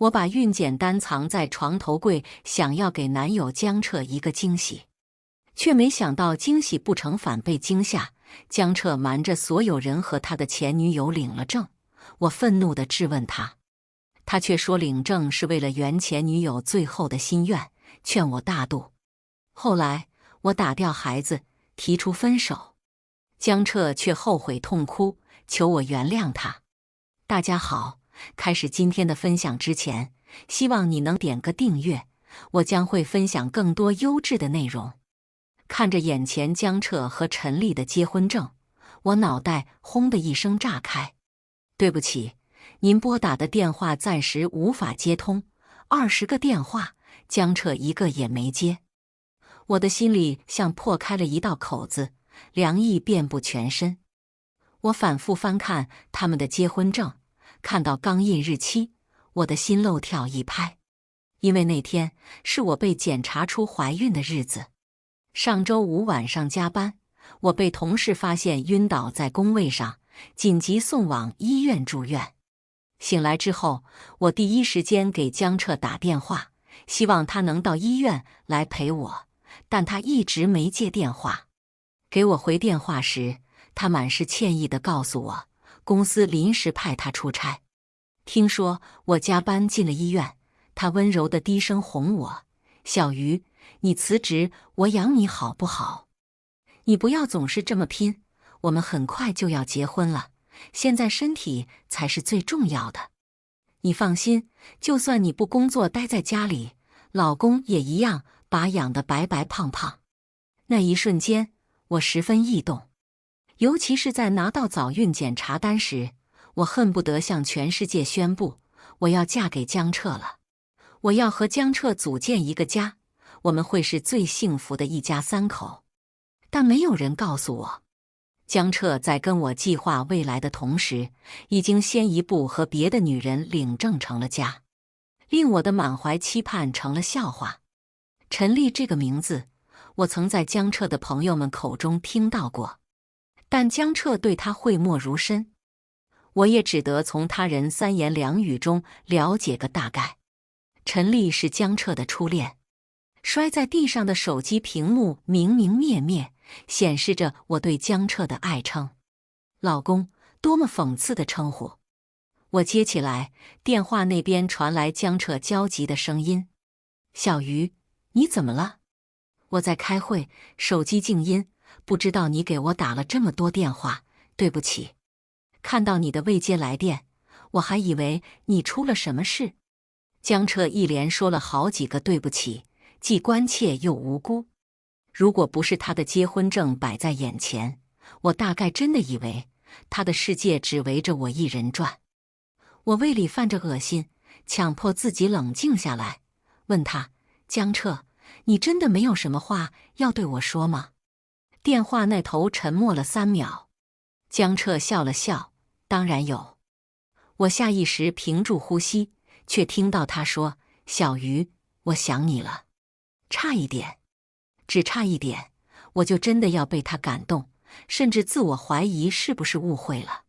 我把孕检单藏在床头柜，想要给男友江彻一个惊喜，却没想到惊喜不成反被惊吓。江彻瞒着所有人和他的前女友领了证，我愤怒地质问他，他却说领证是为了圆前女友最后的心愿，劝我大度。后来我打掉孩子，提出分手，江彻却后悔痛哭，求我原谅他。大家好，开始今天的分享之前，希望你能点个订阅，我将会分享更多优质的内容。看着眼前江彻和陈丽的结婚证，我脑袋轰的一声炸开。对不起，您拨打的电话暂时无法接通，20个电话，江彻一个也没接。我的心里像破开了一道口子，凉意遍布全身。我反复翻看他们的结婚证，看到刚印日期，我的心漏跳一拍，因为那天是我被检查出怀孕的日子。上周五晚上加班，我被同事发现晕倒在工位上，紧急送往医院住院。醒来之后，我第一时间给江彻打电话，希望他能到医院来陪我，但他一直没接电话。给我回电话时，他满是歉意地告诉我，公司临时派他出差。听说我加班进了医院，他温柔地低声哄我，小鱼，你辞职，我养你好不好？你不要总是这么拼，我们很快就要结婚了，现在身体才是最重要的。你放心，就算你不工作待在家里，老公也一样把养得白白胖胖。那一瞬间，我十分异动，尤其是在拿到早孕检查单时，我恨不得向全世界宣布，我要嫁给江彻了。我要和江彻组建一个家，我们会是最幸福的一家3口。但没有人告诉我，江彻在跟我计划未来的同时，已经先一步和别的女人领证成了家，令我的满怀期盼成了笑话。陈丽这个名字，我曾在江彻的朋友们口中听到过，但江彻对她讳莫如深，我也只得从他人3言2语中了解个大概。陈丽是江彻的初恋。摔在地上的手机屏幕明明灭灭，显示着我对江彻的爱称。老公，多么讽刺的称呼！我接起来，电话那边传来江彻焦急的声音：小鱼，你怎么了？我在开会，手机静音，不知道你给我打了这么多电话，对不起。看到你的未接来电，我还以为你出了什么事。江彻一连说了好几个对不起，既关切又无辜。如果不是他的结婚证摆在眼前，我大概真的以为他的世界只围着我一人转。我胃里泛着恶心，强迫自己冷静下来，问他：江彻，你真的没有什么话要对我说吗？电话那头沉默了3秒，江彻笑了笑：当然有。我下意识屏住呼吸，却听到他说：小鱼，我想你了。差一点，只差一点，我就真的要被他感动，甚至自我怀疑是不是误会了。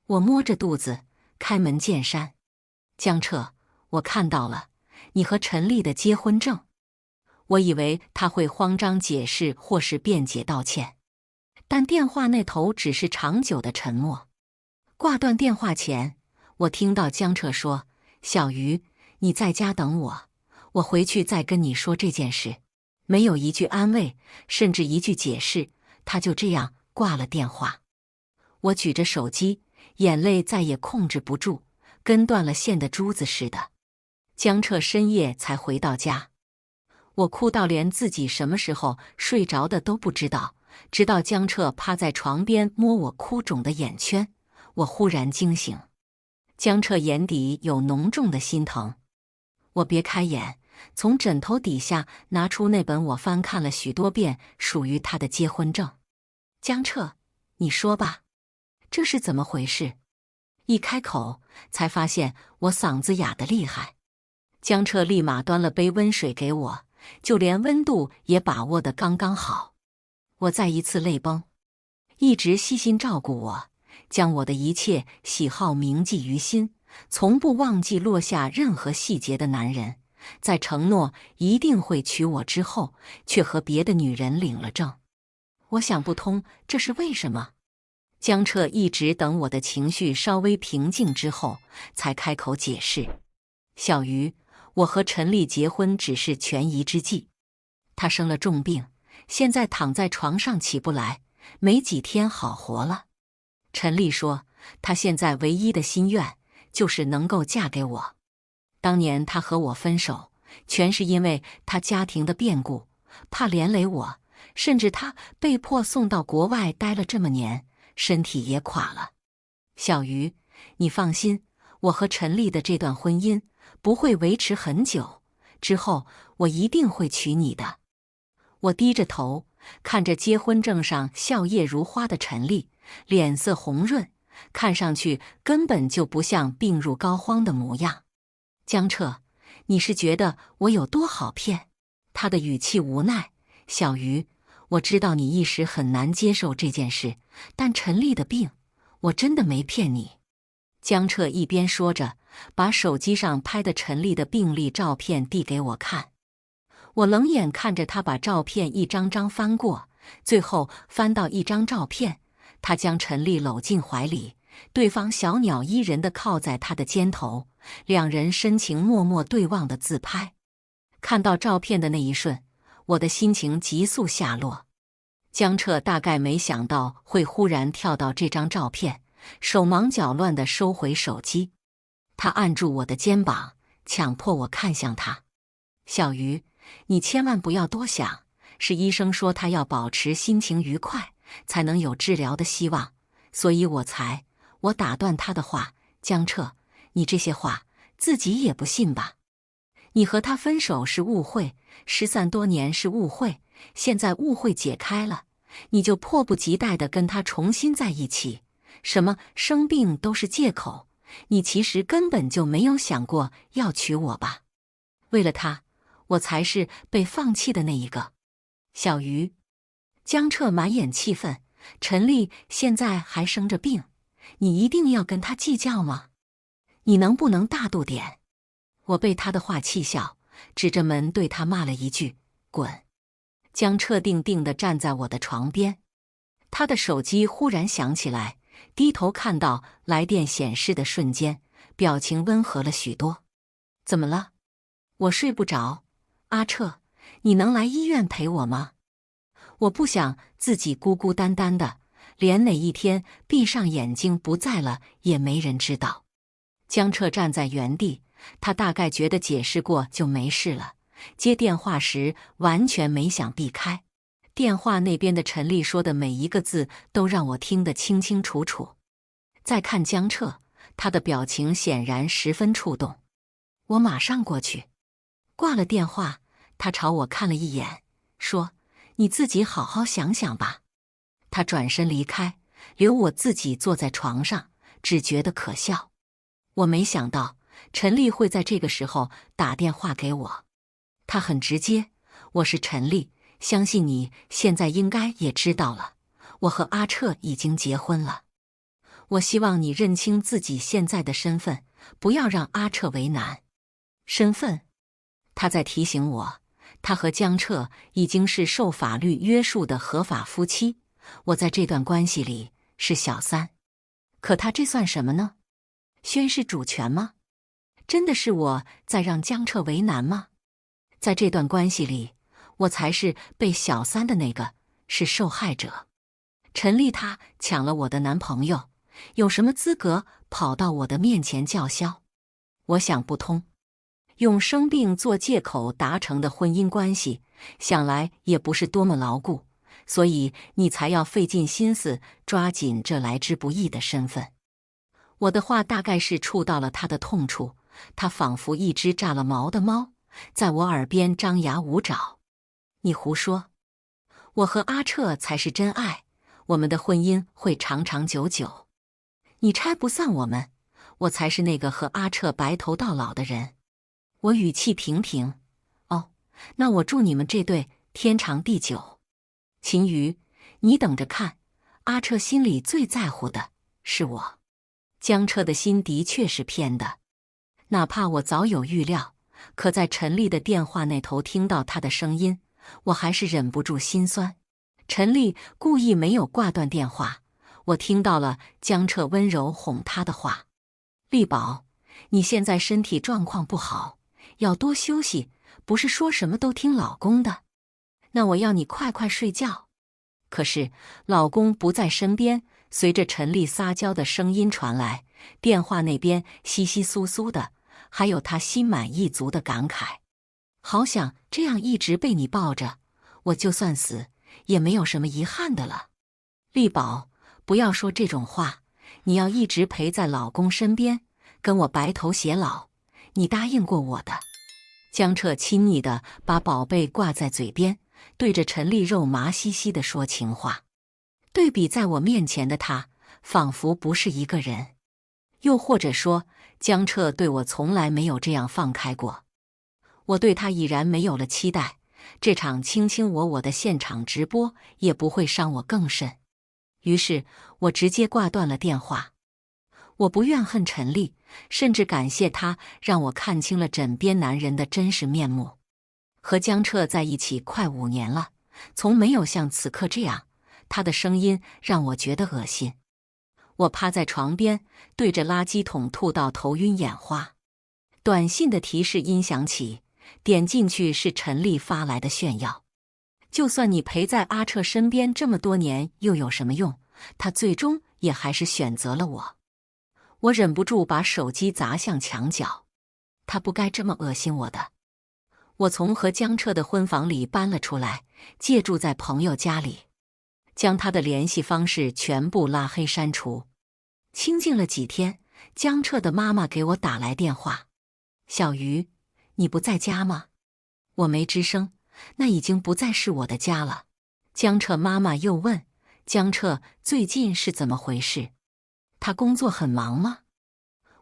我摸着肚子，开门见山：江彻，我看到了你和陈丽的结婚证。我以为他会慌张解释或是辩解道歉，但电话那头只是长久的沉默。挂断电话前，我听到江彻说：小鱼，你在家等我，我回去再跟你说这件事。没有一句安慰，甚至一句解释，他就这样挂了电话。我举着手机，眼泪再也控制不住，跟断了线的珠子似的。江彻深夜才回到家，我哭到连自己什么时候睡着的都不知道，直到江彻趴在床边摸我哭肿的眼圈，我忽然惊醒。江彻眼底有浓重的心疼。我别开眼，从枕头底下拿出那本我翻看了许多遍属于他的结婚证。江彻，你说吧，这是怎么回事？一开口，才发现我嗓子哑得厉害。江彻立马端了杯温水给我，就连温度也把握得刚刚好。我再一次泪崩。一直细心照顾我，将我的一切喜好铭记于心，从不忘记落下任何细节的男人，在承诺一定会娶我之后，却和别的女人领了证。我想不通这是为什么。江彻一直等我的情绪稍微平静之后，才开口解释：小鱼，我和陈丽结婚只是权宜之计。她生了重病，现在躺在床上起不来，没几天好活了。陈丽说，她现在唯一的心愿就是能够嫁给我。当年她和我分手，全是因为她家庭的变故，怕连累我，甚至她被迫送到国外待了这么年，身体也垮了。小鱼，你放心，我和陈丽的这段婚姻不会维持很久，之后我一定会娶你的。我低着头，看着结婚证上笑靥如花的陈丽，脸色红润，看上去根本就不像病入膏肓的模样。江彻，你是觉得我有多好骗？他的语气无奈。小鱼，我知道你一时很难接受这件事，但陈丽的病，我真的没骗你。江彻一边说着，把手机上拍的陈丽的病历照片递给我看。我冷眼看着他把照片一张张翻过，最后翻到一张照片，他将陈丽搂进怀里，对方小鸟依人地靠在他的肩头，两人深情脉脉对望的自拍。看到照片的那一瞬，我的心情急速下落。江彻大概没想到会忽然跳到这张照片，手忙脚乱地收回手机。他按住我的肩膀，强迫我看向他。小鱼，你千万不要多想，是医生说他要保持心情愉快，才能有治疗的希望，所以我打断他的话，江彻，你这些话自己也不信吧？你和他分手是误会，失散多年是误会，现在误会解开了，你就迫不及待地跟他重新在一起，什么生病都是借口，你其实根本就没有想过要娶我吧？为了他，我才是被放弃的那一个。小鱼，江彻满眼气愤，陈丽现在还生着病，你一定要跟他计较吗？你能不能大度点？我被他的话气笑，指着门对他骂了一句：滚！江彻定定地站在我的床边，他的手机忽然响起来，低头看到来电显示的瞬间，表情温和了许多。怎么了？我睡不着。阿彻，你能来医院陪我吗？我不想自己孤孤单单的，连哪一天闭上眼睛不在了也没人知道。江彻站在原地，他大概觉得解释过就没事了，接电话时完全没想避开。电话那边的陈丽说的每一个字都让我听得清清楚楚。再看江彻，他的表情显然十分触动。我马上过去。挂了电话，他朝我看了一眼，说：你自己好好想想吧。他转身离开，留我自己坐在床上，只觉得可笑。我没想到陈丽会在这个时候打电话给我。他很直接：我是陈丽，相信你现在应该也知道了，我和阿彻已经结婚了。我希望你认清自己现在的身份，不要让阿彻为难。身份？他在提醒我，他和江彻已经是受法律约束的合法夫妻，我在这段关系里是小三。可他这算什么呢？宣示主权吗？真的是我在让江彻为难吗？在这段关系里，我才是被小三的那个，是受害者。陈丽她抢了我的男朋友，有什么资格跑到我的面前叫嚣？我想不通。用生病做借口达成的婚姻关系，想来也不是多么牢固，所以你才要费尽心思抓紧这来之不易的身份。我的话大概是触到了他的痛处，他仿佛一只炸了毛的猫，在我耳边张牙舞爪。你胡说，我和阿彻才是真爱，我们的婚姻会长长久久。你拆不散我们，我才是那个和阿彻白头到老的人。我语气平平，哦，那我祝你们这对天长地久。秦瑜，你等着看，阿彻心里最在乎的是我。江彻的心的确是偏的，哪怕我早有预料，可在陈丽的电话那头听到她的声音，我还是忍不住心酸。陈丽故意没有挂断电话，我听到了江彻温柔哄她的话：“丽宝，你现在身体状况不好，要多休息，不是说什么都听老公的。那我要你快快睡觉。”可是老公不在身边，随着陈丽撒娇的声音传来，电话那边窸窸窣窣的，还有她心满意足的感慨：“好想这样一直被你抱着，我就算死也没有什么遗憾的了。丽宝，不要说这种话，你要一直陪在老公身边，跟我白头偕老，你答应过我的。”江彻亲昵地把宝贝挂在嘴边，对着陈丽肉麻兮兮地说情话。对比在我面前的他，仿佛不是一个人。又或者说，江彻对我从来没有这样放开过。我对他已然没有了期待，这场卿卿我我的现场直播也不会伤我更甚。于是我直接挂断了电话。我不怨恨陈丽，甚至感谢他让我看清了枕边男人的真实面目。和江彻在一起快5年了，从没有像此刻这样，他的声音让我觉得恶心。我趴在床边，对着垃圾桶吐到头晕眼花。短信的提示音响起，点进去是陈丽发来的炫耀：“就算你陪在阿彻身边这么多年，又有什么用？他最终也还是选择了我。”我忍不住把手机砸向墙角。他不该这么恶心我的。我从和江彻的婚房里搬了出来，借住在朋友家里，将他的联系方式全部拉黑删除。清静了几天，江彻的妈妈给我打来电话：“小鱼，你不在家吗？”我没吱声，那已经不再是我的家了。江彻妈妈又问：“江彻最近是怎么回事？他工作很忙吗？”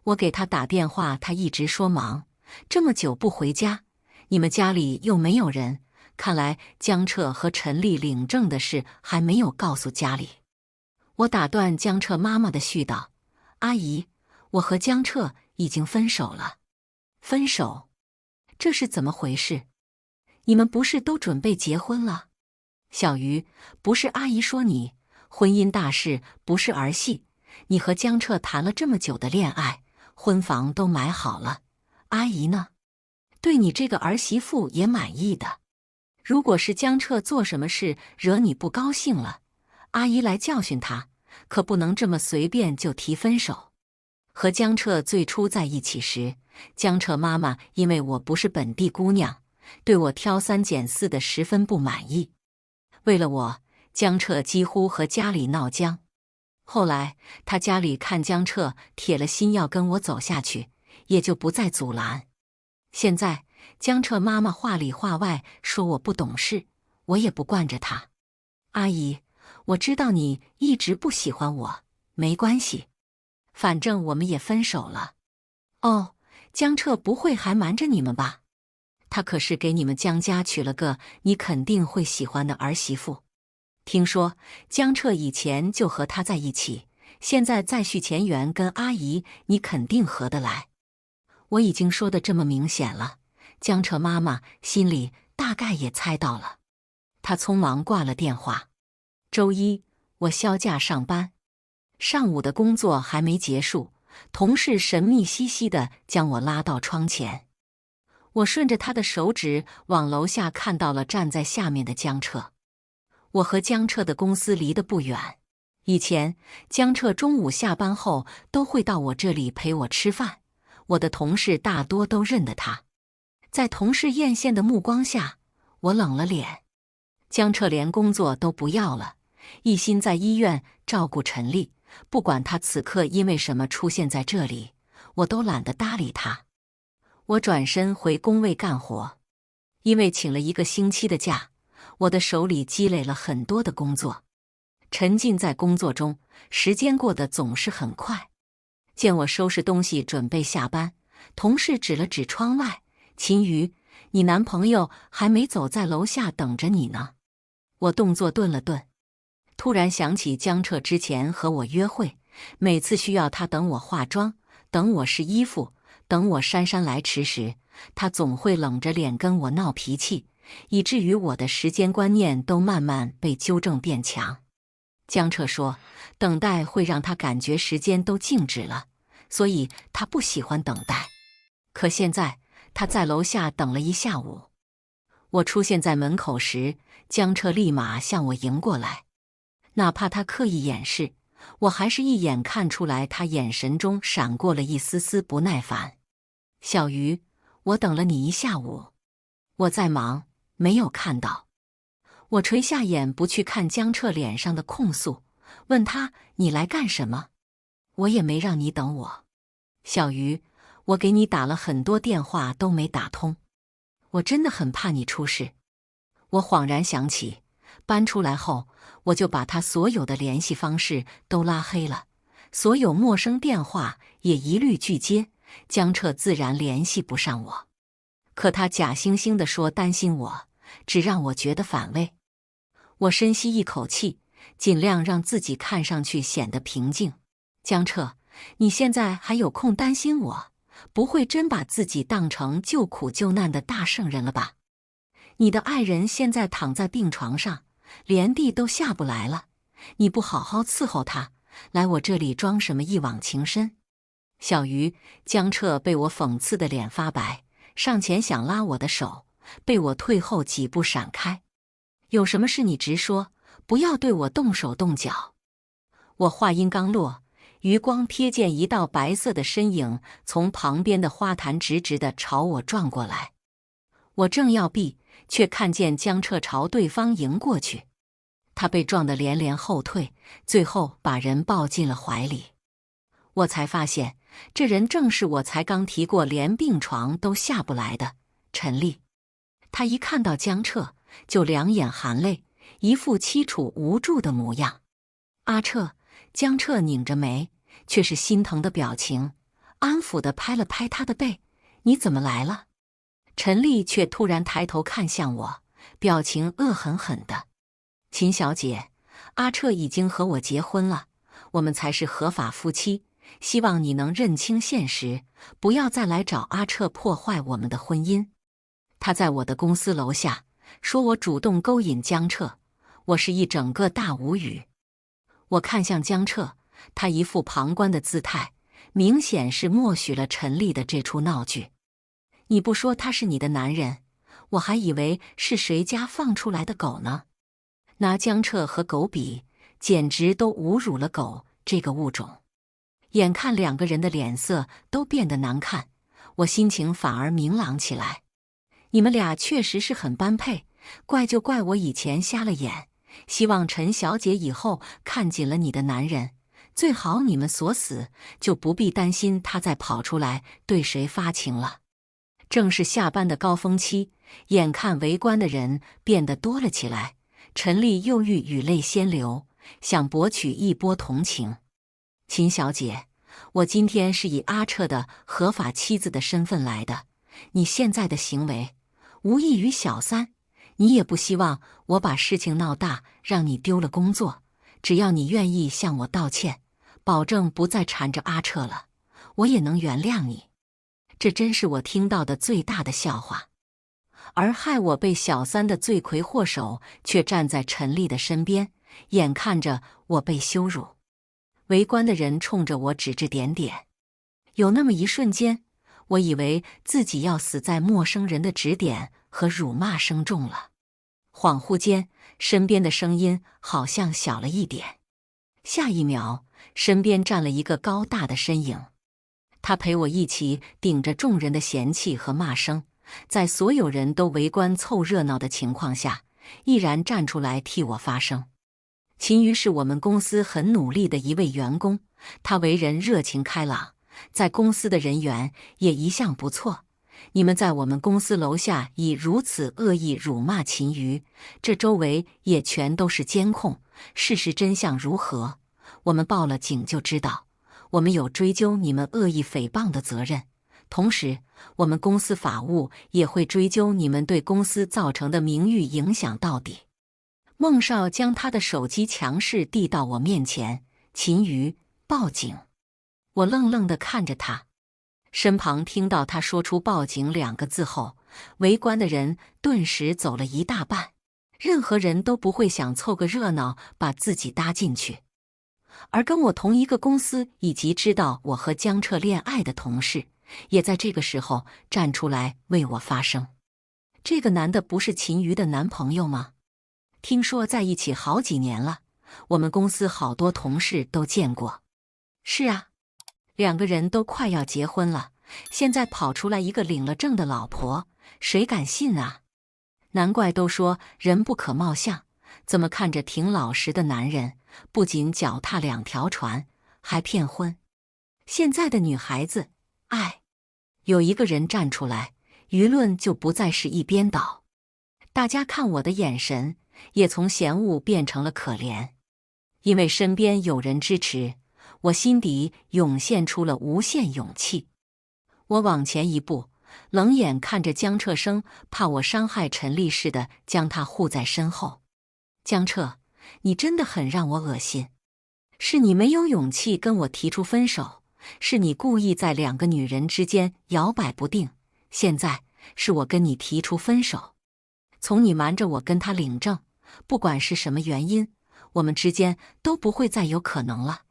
我给他打电话，他一直说忙，这么久不回家，你们家里又没有人，看来江彻和陈丽领证的事还没有告诉家里。我打断江彻妈妈的絮叨：“阿姨，我和江彻已经分手了。”“分手？这是怎么回事？你们不是都准备结婚了？”“小鱼，不是阿姨说你，婚姻大事不是儿戏，你和江彻谈了这么久的恋爱，婚房都买好了，阿姨呢？对你这个儿媳妇也满意的。如果是江彻做什么事惹你不高兴了，阿姨来教训他，可不能这么随便就提分手。”和江彻最初在一起时，江彻妈妈因为我不是本地姑娘，对我挑三拣四的十分不满意。为了我，江彻几乎和家里闹僵。后来他家里看江彻铁了心要跟我走下去，也就不再阻拦。现在江彻妈妈话里话外说我不懂事，我也不惯着她。阿姨，我知道你一直不喜欢我，没关系，反正我们也分手了。哦，江彻不会还瞒着你们吧？他可是给你们江家娶了个你肯定会喜欢的儿媳妇。听说江彻以前就和他在一起，现在再续前缘跟阿姨，你肯定合得来。我已经说得这么明显了，江彻妈妈心里大概也猜到了。她匆忙挂了电话。周一，我销假上班，上午的工作还没结束，同事神秘兮兮地将我拉到窗前。我顺着他的手指往楼下看到了站在下面的江彻。我和江彻的公司离得不远，以前江彻中午下班后都会到我这里陪我吃饭，我的同事大多都认得他。在同事艳羡的目光下，我冷了脸。江彻连工作都不要了，一心在医院照顾陈丽，不管他此刻因为什么出现在这里，我都懒得搭理他。我转身回工位干活，因为请了1个星期的假，我的手里积累了很多的工作。沉浸在工作中，时间过得总是很快。见我收拾东西准备下班，同事指了指窗外：“秦瑜，你男朋友还没走，在楼下等着你呢。”我动作顿了顿，突然想起江彻之前和我约会，每次需要他等我化妆，等我试衣服，等我姗姗来迟时，他总会冷着脸跟我闹脾气，以至于我的时间观念都慢慢被纠正变强。江彻说，等待会让他感觉时间都静止了，所以他不喜欢等待。可现在他在楼下等了一下午，我出现在门口时，江彻立马向我迎过来，哪怕他刻意掩饰，我还是一眼看出来他眼神中闪过了一丝丝不耐烦。小鱼，我等了你一下午。我在忙，没有看到。我垂下眼不去看江彻脸上的控诉，问他，你来干什么？我也没让你等我。小鱼，我给你打了很多电话都没打通，我真的很怕你出事。我恍然想起，搬出来后我就把他所有的联系方式都拉黑了，所有陌生电话也一律拒接，江彻自然联系不上我。可他假惺惺地说担心我，只让我觉得反胃。我深吸一口气，尽量让自己看上去显得平静。江彻，你现在还有空担心我？不会真把自己当成救苦救难的大圣人了吧？你的爱人现在躺在病床上，连地都下不来了，你不好好伺候他，来我这里装什么一往情深？小鱼，江彻被我讽刺的脸发白，上前想拉我的手，被我退后几步闪开。有什么事你直说，不要对我动手动脚。我话音刚落，余光瞥见一道白色的身影从旁边的花坛直直地朝我撞过来。我正要避，却看见江彻朝对方迎过去。他被撞得连连后退，最后把人抱进了怀里。我才发现，这人正是我才刚提过连病床都下不来的陈丽。他一看到江彻，就两眼含泪，一副凄楚无助的模样。阿彻，江彻拧着眉，却是心疼的表情，安抚地拍了拍他的背，你怎么来了？陈丽却突然抬头看向我，表情恶狠狠的。秦小姐，阿彻已经和我结婚了，我们才是合法夫妻，希望你能认清现实，不要再来找阿彻破坏我们的婚姻。他在我的公司楼下说我主动勾引江彻，我是一整个大无语。我看向江彻，他一副旁观的姿态，明显是默许了陈丽的这出闹剧。你不说他是你的男人，我还以为是谁家放出来的狗呢。拿江彻和狗比，简直都侮辱了狗这个物种。眼看两个人的脸色都变得难看，我心情反而明朗起来。你们俩确实是很般配，怪就怪我以前瞎了眼，希望陈小姐以后看紧了你的男人，最好你们锁死，就不必担心他再跑出来对谁发情了。正是下班的高峰期，眼看围观的人变得多了起来，陈丽又欲语泪先流，想博取一波同情。秦小姐，我今天是以阿彻的合法妻子的身份来的，你现在的行为无异于小三，你也不希望我把事情闹大，让你丢了工作。只要你愿意向我道歉，保证不再缠着阿彻了，我也能原谅你。这真是我听到的最大的笑话。而害我被小三的罪魁祸首却站在陈丽的身边，眼看着我被羞辱。围观的人冲着我指指点点，有那么一瞬间，我以为自己要死在陌生人的指点和辱骂声中了。恍惚间，身边的声音好像小了一点。下一秒，身边站了一个高大的身影，他陪我一起顶着众人的嫌弃和骂声，在所有人都围观凑热闹的情况下，毅然站出来替我发声。秦瑜是我们公司很努力的一位员工，他为人热情开朗，在公司的人缘也一向不错。你们在我们公司楼下以如此恶意辱骂秦瑜，这周围也全都是监控，事实真相如何，我们报了警就知道。我们有追究你们恶意诽谤的责任，同时我们公司法务也会追究你们对公司造成的名誉影响到底。孟少将他的手机强势递到我面前，秦瑜，报警。我愣愣地看着他，身旁听到他说出报警2个字后，围观的人顿时走了一大半，任何人都不会想凑个热闹把自己搭进去。而跟我同一个公司以及知道我和江彻恋爱的同事，也在这个时候站出来为我发声。这个男的不是秦瑜的男朋友吗？听说在一起好几年了，我们公司好多同事都见过。是啊，2个人都快要结婚了，现在跑出来一个领了证的老婆，谁敢信啊？难怪都说人不可貌相，怎么看着挺老实的男人，不仅脚踏2条船，还骗婚。现在的女孩子，有一个人站出来，舆论就不再是一边倒。大家看我的眼神也从嫌恶变成了可怜，因为身边有人支持，我心底涌现出了无限勇气。我往前一步，冷眼看着江彻生，怕我伤害陈丽似的将他护在身后。江彻，你真的很让我恶心。是你没有勇气跟我提出分手，是你故意在2个女人之间摇摆不定，现在是我跟你提出分手。从你瞒着我跟他领证，不管是什么原因，我们之间都不会再有可能了。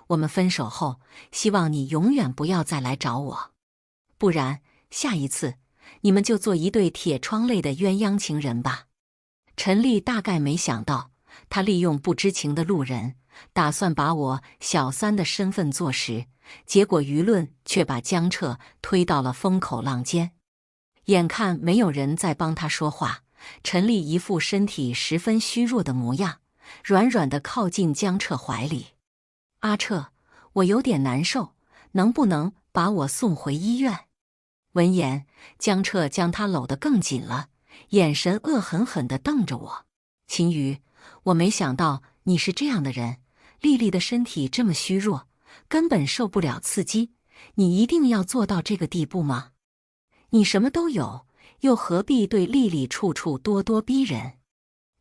我们分手后，希望你永远不要再来找我，不然下一次你们就做一对铁窗泪的鸳鸯情人吧。陈丽大概没想到，他利用不知情的路人，打算把我小三的身份坐实，结果舆论却把江彻推到了风口浪尖。眼看没有人再帮他说话，陈丽一副身体十分虚弱的模样，软软地靠近江彻怀里。阿彻，我有点难受，能不能把我送回医院？闻言，江彻将他搂得更紧了，眼神恶狠狠地瞪着我。秦瑜，我没想到你是这样的人，丽丽的身体这么虚弱，根本受不了刺激，你一定要做到这个地步吗？你什么都有，又何必对丽丽处处咄咄逼人？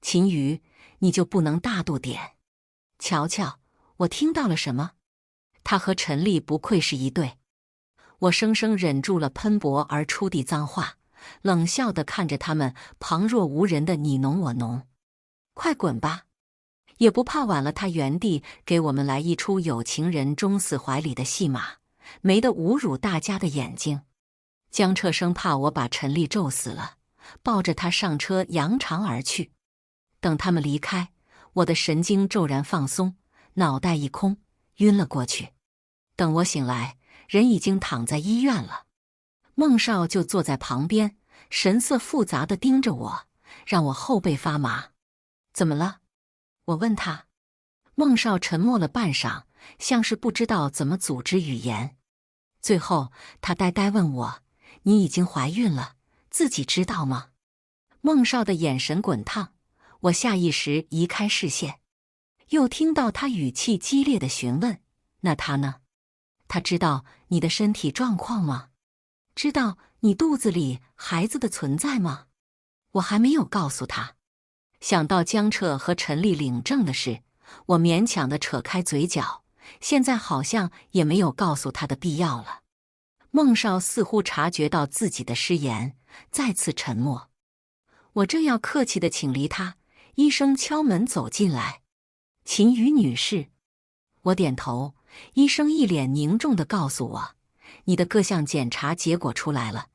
秦瑜，你就不能大度点？瞧瞧，我听到了什么？他和陈丽不愧是一对。我生生忍住了喷薄而出的脏话，冷笑地看着他们旁若无人的你侬我侬。快滚吧！也不怕晚了他原地给我们来一出有情人终死怀里的戏码，没得侮辱大家的眼睛。江彻生怕我把陈丽咒死了，抱着他上车扬长而去。等他们离开，我的神经骤然放松，脑袋一空，晕了过去。等我醒来，人已经躺在医院了。孟少就坐在旁边，神色复杂地盯着我，让我后背发麻。怎么了？我问他。孟少沉默了半晌，像是不知道怎么组织语言。最后他呆呆问我，你已经怀孕了，自己知道吗？孟少的眼神滚烫，我下意识移开视线，又听到他语气激烈的询问，那他呢？他知道你的身体状况吗？知道你肚子里孩子的存在吗？我还没有告诉他。想到江彻和陈丽领证的事，我勉强地扯开嘴角，现在好像也没有告诉他的必要了。孟少似乎察觉到自己的失言，再次沉默。我正要客气地请离他，医生敲门走进来。秦瑜女士。我点头，医生一脸凝重地告诉我，你的各项检查结果出来了，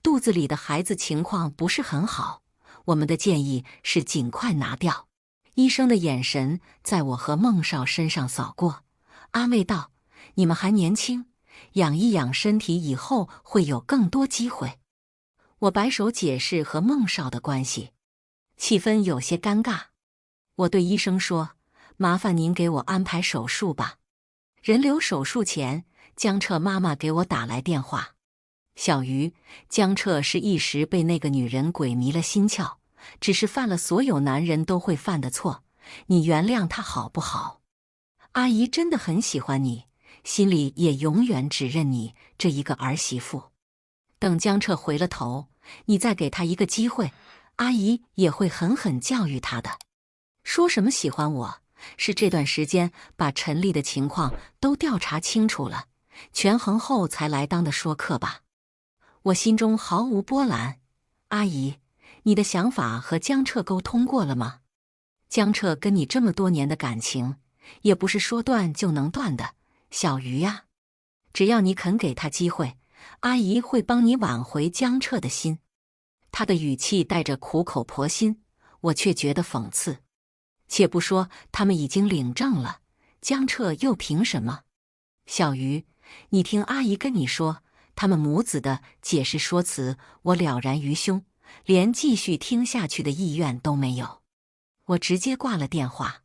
肚子里的孩子情况不是很好，我们的建议是尽快拿掉。医生的眼神在我和孟少身上扫过，安慰道，你们还年轻，养一养身体，以后会有更多机会。我摆手解释和孟少的关系，气氛有些尴尬。我对医生说，麻烦您给我安排手术吧。人流手术前，江彻妈妈给我打来电话。小鱼，江彻是一时被那个女人鬼迷了心窍，只是犯了所有男人都会犯的错，你原谅他好不好？阿姨真的很喜欢你，心里也永远只认你这一个儿媳妇。等江彻回了头，你再给他一个机会，阿姨也会狠狠教育他的。说什么喜欢我，是这段时间把陈丽的情况都调查清楚了，权衡后才来当的说客吧。我心中毫无波澜。阿姨，你的想法和江彻沟通过了吗？江彻跟你这么多年的感情，也不是说断就能断的，小鱼呀，只要你肯给他机会，阿姨会帮你挽回江彻的心。他的语气带着苦口婆心，我却觉得讽刺。且不说他们已经领证了，江彻又凭什么？小鱼，你听阿姨跟你说，他们母子的解释说辞，我了然于胸，连继续听下去的意愿都没有。我直接挂了电话。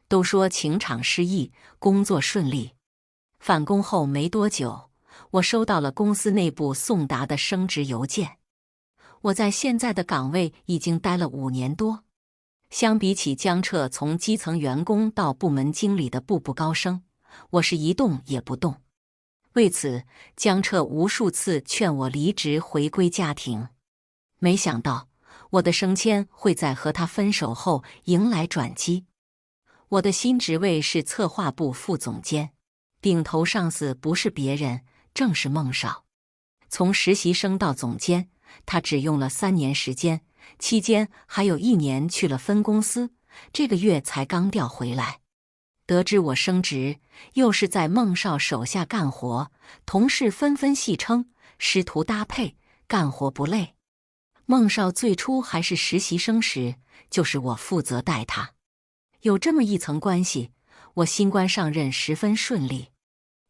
都说情场失意，工作顺利。返工后没多久，我收到了公司内部送达的升职邮件。我在现在的岗位已经待了5年多，相比起江彻从基层员工到部门经理的步步高升，我是一动也不动。为此，江彻无数次劝我离职回归家庭。没想到，我的升迁会在和他分手后迎来转机。我的新职位是策划部副总监，顶头上司不是别人，正是孟少。从实习生到总监，他只用了3年时间，期间还有1年去了分公司，这个月才刚调回来。得知我升职，又是在孟少手下干活，同事纷纷戏称师徒搭配，干活不累。孟少最初还是实习生时，就是我负责带他。有这么一层关系，我新官上任十分顺利，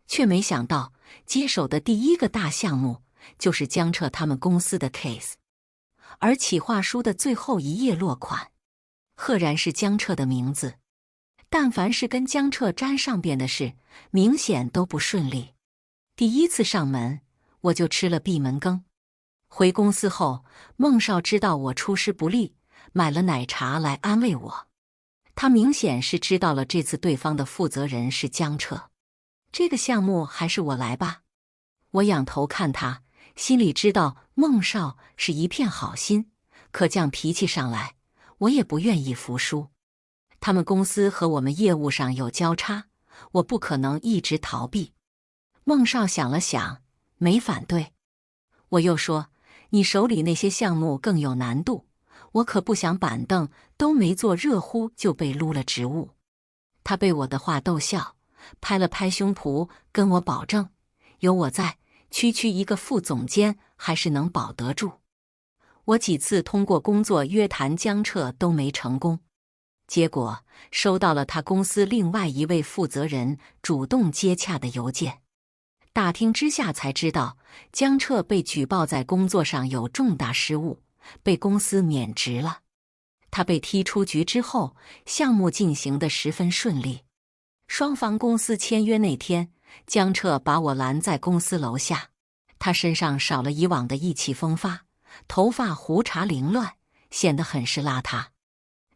却没想到接手的第一个大项目就是江彻他们公司的 case， 而企划书的最后一页落款，赫然是江彻的名字。但凡是跟江彻沾上边的事，明显都不顺利。第一次上门，我就吃了闭门羹。回公司后，孟少知道我出师不利，买了奶茶来安慰我。他明显是知道了这次对方的负责人是江彻，这个项目还是我来吧。我仰头看他，心里知道孟少是一片好心，可犟脾气上来，我也不愿意服输。他们公司和我们业务上有交叉，我不可能一直逃避。孟少想了想，没反对。我又说，你手里那些项目更有难度，我可不想板凳都没坐热乎就被撸了职务。他被我的话逗笑，拍了拍胸脯跟我保证，有我在，区一个副总监还是能保得住。我几次通过工作约谈江彻都没成功，结果收到了他公司另外一位负责人主动接洽的邮件。打听之下才知道，江彻被举报在工作上有重大失误，被公司免职了。他被踢出局之后，项目进行得十分顺利。双方公司签约那天，江彻把我拦在公司楼下，他身上少了以往的意气风发，头发胡茬凌乱，显得很是邋遢。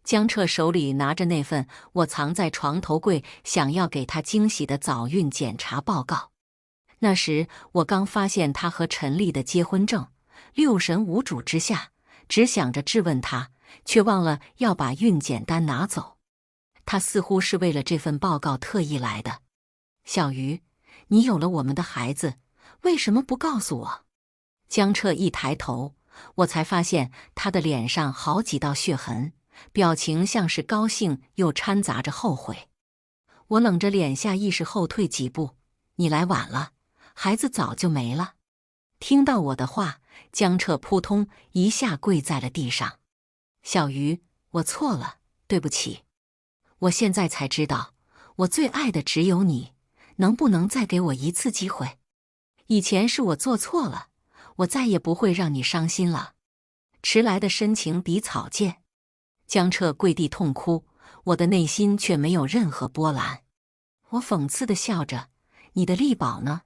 江彻手里拿着那份我藏在床头柜想要给他惊喜的早孕检查报告。那时我刚发现他和陈丽的结婚证，六神无主之下，只想着质问他，却忘了要把孕检单拿走。他似乎是为了这份报告特意来的。小鱼，你有了我们的孩子，为什么不告诉我？江彻一抬头，我才发现他的脸上好几道血痕，表情像是高兴又掺杂着后悔。我冷着脸下意识后退几步，你来晚了，孩子早就没了。听到我的话，江彻扑通一下跪在了地上。小鱼，我错了，对不起。我现在才知道，我最爱的只有你，能不能再给我一次机会？以前是我做错了，我再也不会让你伤心了。迟来的深情比草芥。江彻跪地痛哭，我的内心却没有任何波澜。我讽刺地笑着，你的力宝呢？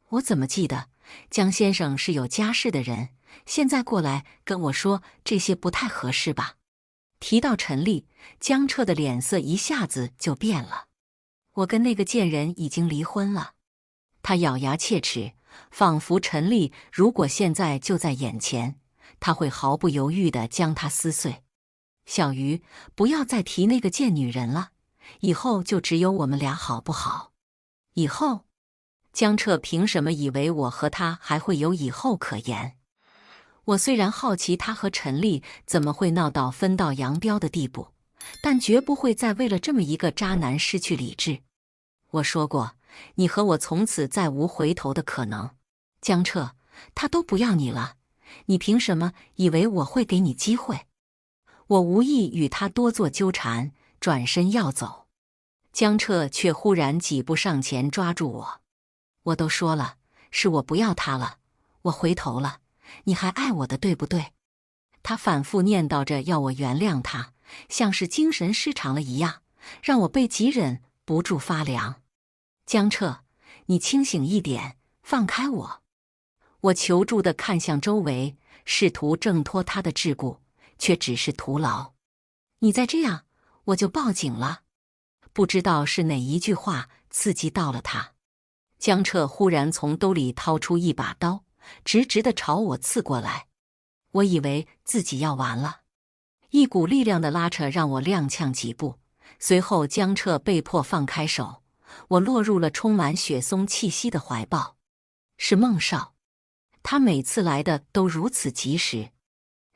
我怎么记得江先生是有家室的人，现在过来跟我说这些不太合适吧？提到陈丽，江彻的脸色一下子就变了。我跟那个贱人已经离婚了。他咬牙切齿，仿佛陈丽如果现在就在眼前，他会毫不犹豫地将她撕碎。小鱼，不要再提那个贱女人了，以后就只有我们俩，好不好？以后？江彻凭什么以为我和他还会有以后可言？我虽然好奇他和陈丽怎么会闹到分道扬镳的地步，但绝不会再为了这么一个渣男失去理智。我说过，你和我从此再无回头的可能。江彻，他都不要你了，你凭什么以为我会给你机会？我无意与他多做纠缠，转身要走。江彻却忽然几步上前抓住我。我都说了，是我不要他了，我回头了，你还爱我的，对不对？他反复念叨着要我原谅他，像是精神失常了一样，让我背脊忍不住发凉。江彻，你清醒一点，放开我！我求助地看向周围，试图挣脱他的桎梏，却只是徒劳。你再这样，我就报警了。不知道是哪一句话刺激到了他，江彻忽然从兜里掏出一把刀，直直地朝我刺过来。我以为自己要完了，一股力量的拉扯让我踉跄几步，随后江彻被迫放开手，我落入了充满雪松气息的怀抱。是孟少，他每次来的都如此及时。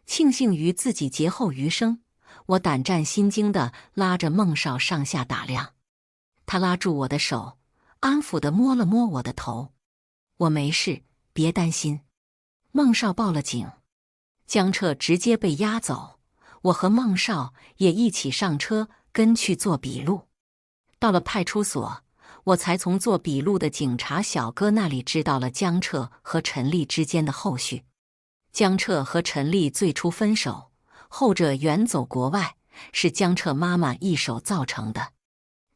庆幸于自己劫后余生，我胆战心惊地拉着孟少上下打量。他拉住我的手，安抚地摸了摸我的头。我没事，别担心。孟少报了警，江彻直接被押走，我和孟少也一起上车跟去做笔录。到了派出所，我才从做笔录的警察小哥那里知道了江彻和陈丽之间的后续。江彻和陈丽最初分手，后者远走国外，是江彻妈妈一手造成的。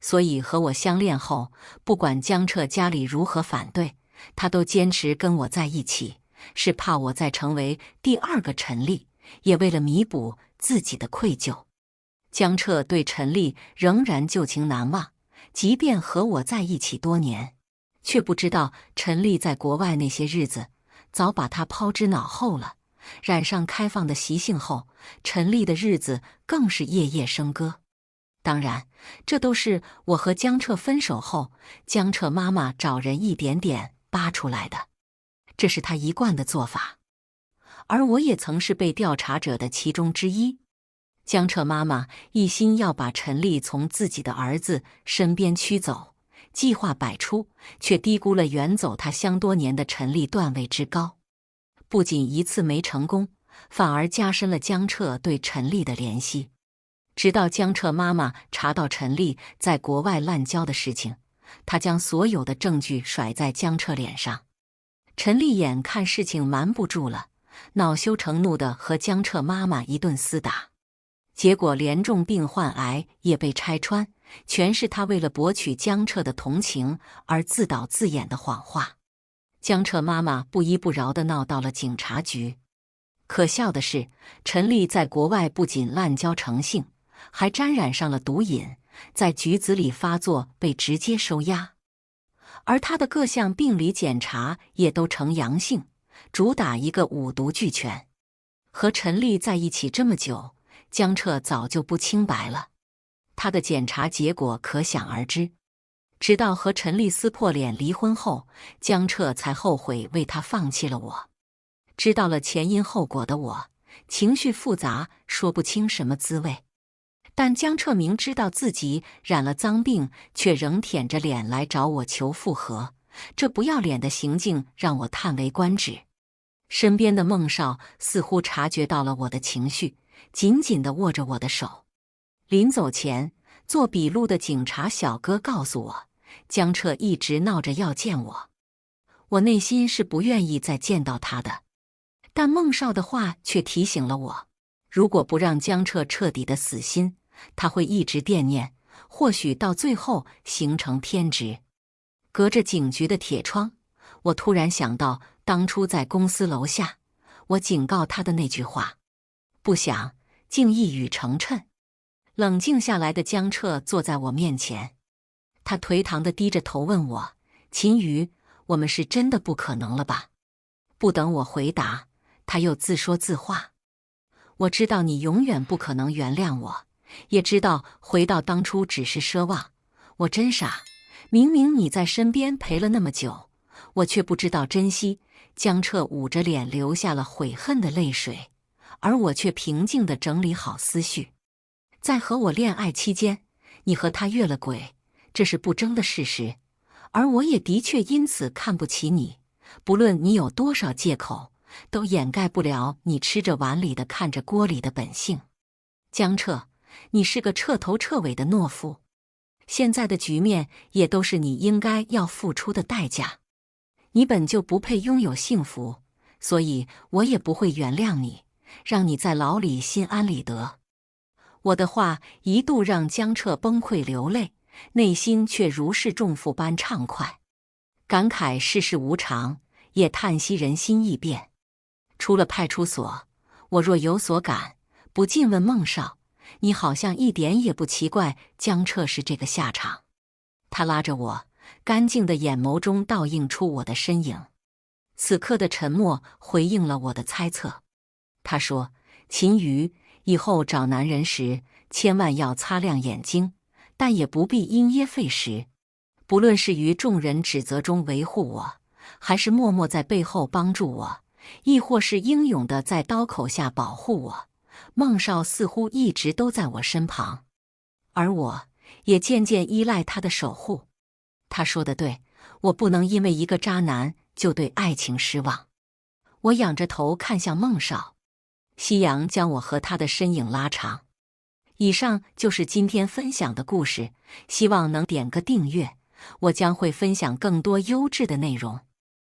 所以和我相恋后，不管江彻家里如何反对，他都坚持跟我在一起，是怕我再成为第二个陈丽，也为了弥补自己的愧疚。江彻对陈丽仍然旧情难忘，即便和我在一起多年，却不知道陈丽在国外那些日子早把他抛之脑后了。染上开放的习性后，陈丽的日子更是夜夜笙歌。当然，这都是我和江彻分手后，江彻妈妈找人一点点扒出来的，这是他一贯的做法。而我也曾是被调查者的其中之一。江彻妈妈一心要把陈丽从自己的儿子身边驱走，计划百出，却低估了远走他乡多年的陈丽段位之高。不仅一次没成功，反而加深了江彻对陈丽的怜惜。直到江彻妈妈查到陈丽在国外滥交的事情，她将所有的证据甩在江彻脸上。陈丽眼看事情瞒不住了，恼羞成怒地和江彻妈妈一顿厮打。结果连重病患癌也被拆穿，全是她为了博取江彻的同情而自导自演的谎话。江彻妈妈不依不饶地闹到了警察局。可笑的是，陈丽在国外不仅滥交成性，还沾染上了毒瘾，在局子里发作被直接收押。而她的各项病理检查也都呈阳性，主打一个五毒俱全。和陈丽在一起这么久，江彻早就不清白了，他的检查结果可想而知。直到和陈丽撕破脸离婚后，江彻才后悔为他放弃了我。知道了前因后果的我，情绪复杂，说不清什么滋味。但江彻明知道自己染了脏病，却仍舔着脸来找我求复合，这不要脸的行径让我叹为观止。身边的孟少似乎察觉到了我的情绪，紧紧地握着我的手。临走前，做笔录的警察小哥告诉我，江彻一直闹着要见我。我内心是不愿意再见到他的，但孟少的话却提醒了我，如果不让江彻彻底的死心，他会一直惦念，或许到最后形成偏执。隔着警局的铁窗，我突然想到当初在公司楼下，我警告他的那句话，不想竟一语成谶。冷静下来的江彻坐在我面前，他颓唐地低着头问我，秦瑜，我们是真的不可能了吧？不等我回答，他又自说自话，我知道你永远不可能原谅我，也知道回到当初只是奢望。我真傻，明明你在身边陪了那么久，我却不知道珍惜。江彻捂着脸流下了悔恨的泪水，而我却平静地整理好思绪。在和我恋爱期间，你和他越了轨，这是不争的事实，而我也的确因此看不起你。不论你有多少借口，都掩盖不了你吃着碗里的看着锅里的本性。江彻，你是个彻头彻尾的懦夫，现在的局面也都是你应该要付出的代价。你本就不配拥有幸福，所以我也不会原谅你，让你在牢里心安理得。我的话一度让江彻崩溃流泪，内心却如释重负般畅快，感慨世事无常，也叹息人心易变。出了派出所，我若有所感，不禁问孟少：你好像一点也不奇怪江彻是这个下场。他拉着我，干净的眼眸中倒映出我的身影。此刻的沉默回应了我的猜测。他说：秦瑜，以后找男人时千万要擦亮眼睛，但也不必因噎废食。不论是于众人指责中维护我，还是默默在背后帮助我，亦或是英勇地在刀口下保护我，孟少似乎一直都在我身旁，而我也渐渐依赖他的守护。他说的对，我不能因为一个渣男就对爱情失望。我仰着头看向孟少，夕阳将我和他的身影拉长。以上就是今天分享的故事，希望能点个订阅，我将会分享更多优质的内容。